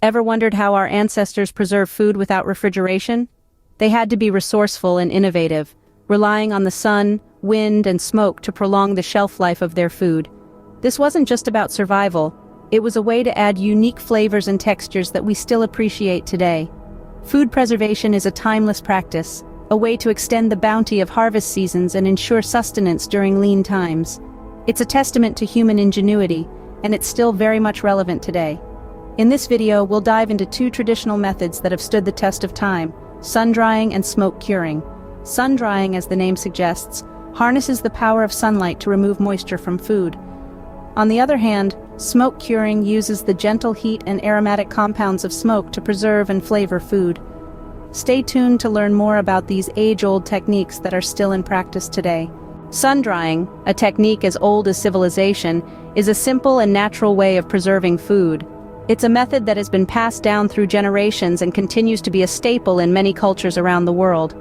Ever wondered how our ancestors preserved food without refrigeration? They had to be resourceful and innovative, relying on the sun, wind, and smoke to prolong the shelf life of their food. This wasn't just about survival, it was a way to add unique flavors and textures that we still appreciate today. Food preservation is a timeless practice, a way to extend the bounty of harvest seasons and ensure sustenance during lean times. It's a testament to human ingenuity, and it's still very much relevant today. In this video, we'll dive into two traditional methods that have stood the test of time: sun-drying and smoke curing. Sun-drying, as the name suggests, harnesses the power of sunlight to remove moisture from food. On the other hand, smoke curing uses the gentle heat and aromatic compounds of smoke to preserve and flavor food. Stay tuned to learn more about these age-old techniques that are still in practice today. Sun-drying, a technique as old as civilization, is a simple and natural way of preserving food. It's a method that has been passed down through generations and continues to be a staple in many cultures around the world.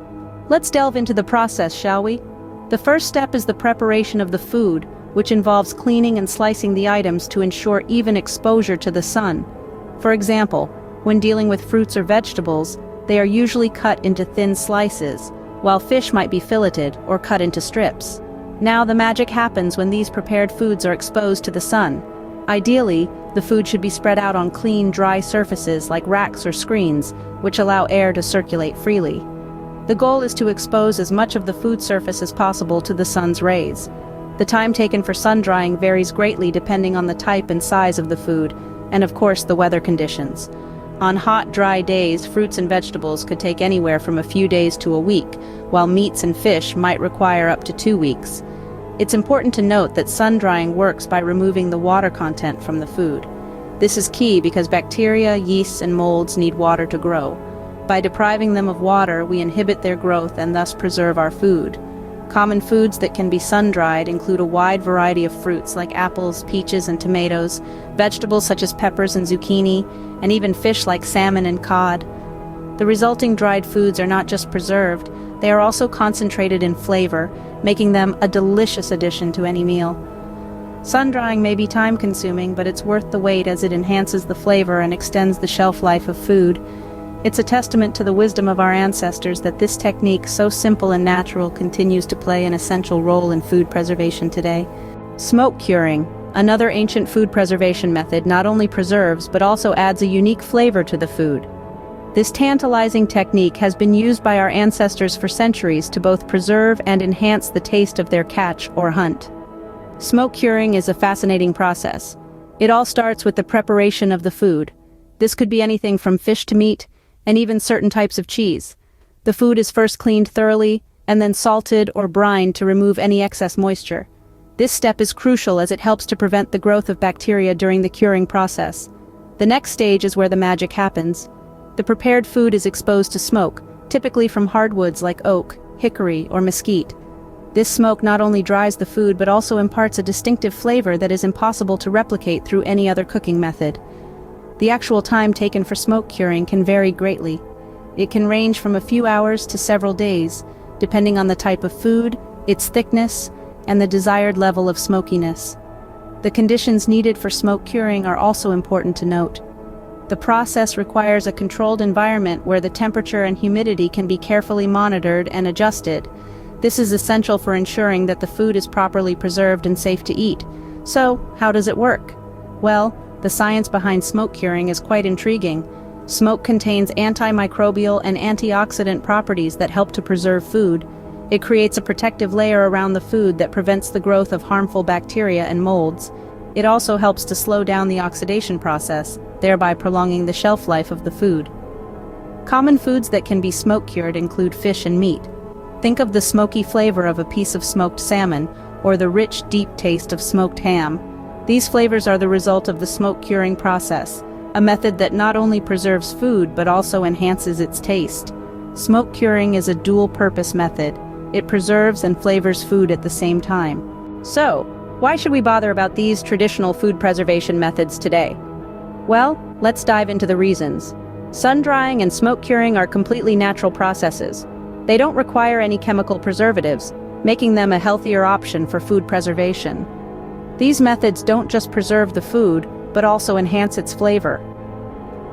Let's delve into the process, shall we? The first step is the preparation of the food, which involves cleaning and slicing the items to ensure even exposure to the sun. For example, when dealing with fruits or vegetables, they are usually cut into thin slices, while fish might be filleted or cut into strips. Now the magic happens when these prepared foods are exposed to the sun. Ideally, the food should be spread out on clean, dry surfaces like racks or screens, which allow air to circulate freely. The goal is to expose as much of the food surface as possible to the sun's rays. The time taken for sun-drying varies greatly depending on the type and size of the food, and of course the weather conditions. On hot, dry days, fruits and vegetables could take anywhere from a few days to a week, while meats and fish might require up to 2 weeks. It's important to note that sun-drying works by removing the water content from the food. This is key because bacteria, yeasts, and molds need water to grow. By depriving them of water, we inhibit their growth and thus preserve our food. Common foods that can be sun-dried include a wide variety of fruits like apples, peaches, and tomatoes, vegetables such as peppers and zucchini, and even fish like salmon and cod. The resulting dried foods are not just preserved, they are also concentrated in flavor, making them a delicious addition to any meal. Sun-drying may be time-consuming, but it's worth the wait as it enhances the flavor and extends the shelf life of food. It's a testament to the wisdom of our ancestors that this technique, so simple and natural, continues to play an essential role in food preservation today. Smoke curing, another ancient food preservation method, not only preserves but also adds a unique flavor to the food. This tantalizing technique has been used by our ancestors for centuries to both preserve and enhance the taste of their catch or hunt. Smoke curing is a fascinating process. It all starts with the preparation of the food. This could be anything from fish to meat, and even certain types of cheese. The food is first cleaned thoroughly, and then salted or brined to remove any excess moisture. This step is crucial as it helps to prevent the growth of bacteria during the curing process. The next stage is where the magic happens. The prepared food is exposed to smoke, typically from hardwoods like oak, hickory, or mesquite. This smoke not only dries the food but also imparts a distinctive flavor that is impossible to replicate through any other cooking method. The actual time taken for smoke curing can vary greatly. It can range from a few hours to several days, depending on the type of food, its thickness, and the desired level of smokiness. The conditions needed for smoke curing are also important to note. The process requires a controlled environment where the temperature and humidity can be carefully monitored and adjusted. This is essential for ensuring that the food is properly preserved and safe to eat. So, how does it work? Well, the science behind smoke curing is quite intriguing. Smoke contains antimicrobial and antioxidant properties that help to preserve food. It creates a protective layer around the food that prevents the growth of harmful bacteria and molds. It also helps to slow down the oxidation process, thereby prolonging the shelf life of the food. Common foods that can be smoke cured include fish and meat. Think of the smoky flavor of a piece of smoked salmon, or the rich, deep taste of smoked ham. These flavors are the result of the smoke curing process, a method that not only preserves food but also enhances its taste. Smoke curing is a dual-purpose method. It preserves and flavors food at the same time. So, why should we bother about these traditional food preservation methods today? Well, let's dive into the reasons. Sun-drying and smoke curing are completely natural processes. They don't require any chemical preservatives, making them a healthier option for food preservation. These methods don't just preserve the food, but also enhance its flavor.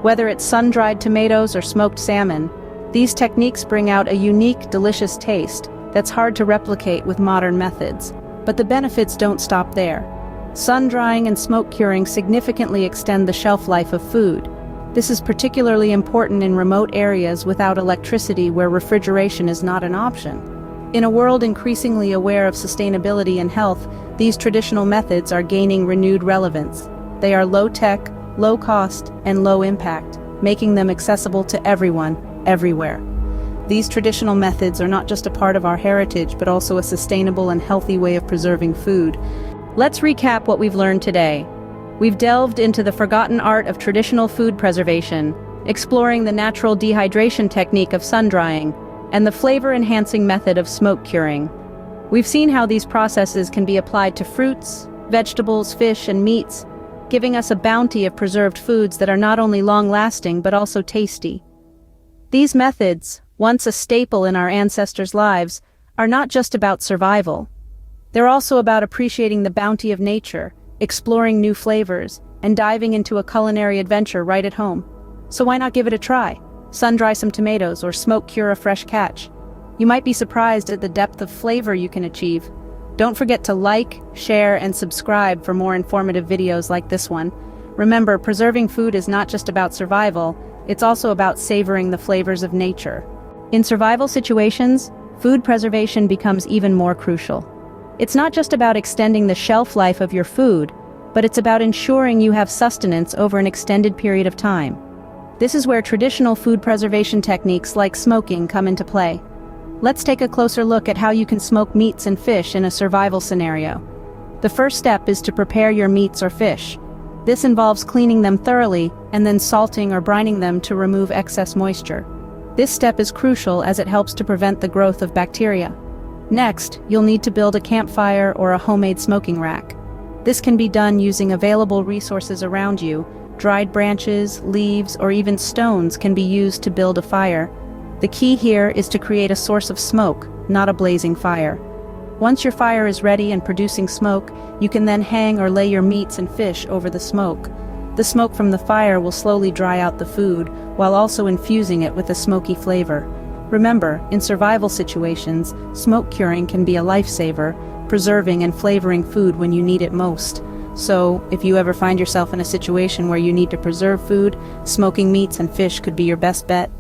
Whether it's sun-dried tomatoes or smoked salmon, these techniques bring out a unique, delicious taste that's hard to replicate with modern methods. But the benefits don't stop there. Sun-drying and smoke curing significantly extend the shelf life of food. This is particularly important in remote areas without electricity where refrigeration is not an option. In a world increasingly aware of sustainability and health, these traditional methods are gaining renewed relevance. They are low-tech, low-cost, and low-impact, making them accessible to everyone, everywhere. These traditional methods are not just a part of our heritage, but also a sustainable and healthy way of preserving food. Let's recap what we've learned today. We've delved into the forgotten art of traditional food preservation, exploring the natural dehydration technique of sun-drying, and the flavor-enhancing method of smoke curing. We've seen how these processes can be applied to fruits, vegetables, fish, and meats, giving us a bounty of preserved foods that are not only long-lasting but also tasty. These methods, once a staple in our ancestors' lives, are not just about survival. They're also about appreciating the bounty of nature, exploring new flavors, and diving into a culinary adventure right at home. So why not give it a try? Sun-dry some tomatoes or smoke cure a fresh catch. You might be surprised at the depth of flavor you can achieve. Don't forget to like, share, and subscribe for more informative videos like this one. Remember, preserving food is not just about survival, it's also about savoring the flavors of nature. In survival situations, food preservation becomes even more crucial. It's not just about extending the shelf life of your food, but it's about ensuring you have sustenance over an extended period of time. This is where traditional food preservation techniques like smoking come into play. Let's take a closer look at how you can smoke meats and fish in a survival scenario. The first step is to prepare your meats or fish. This involves cleaning them thoroughly and then salting or brining them to remove excess moisture. This step is crucial as it helps to prevent the growth of bacteria. Next, you'll need to build a campfire or a homemade smoking rack. This can be done using available resources around you. Dried branches, leaves, or even stones can be used to build a fire. The key here is to create a source of smoke, not a blazing fire. Once your fire is ready and producing smoke, you can then hang or lay your meats and fish over the smoke. The smoke from the fire will slowly dry out the food, while also infusing it with a smoky flavor. Remember, in survival situations, smoke curing can be a lifesaver, preserving and flavoring food when you need it most. So, if you ever find yourself in a situation where you need to preserve food, smoking meats and fish could be your best bet.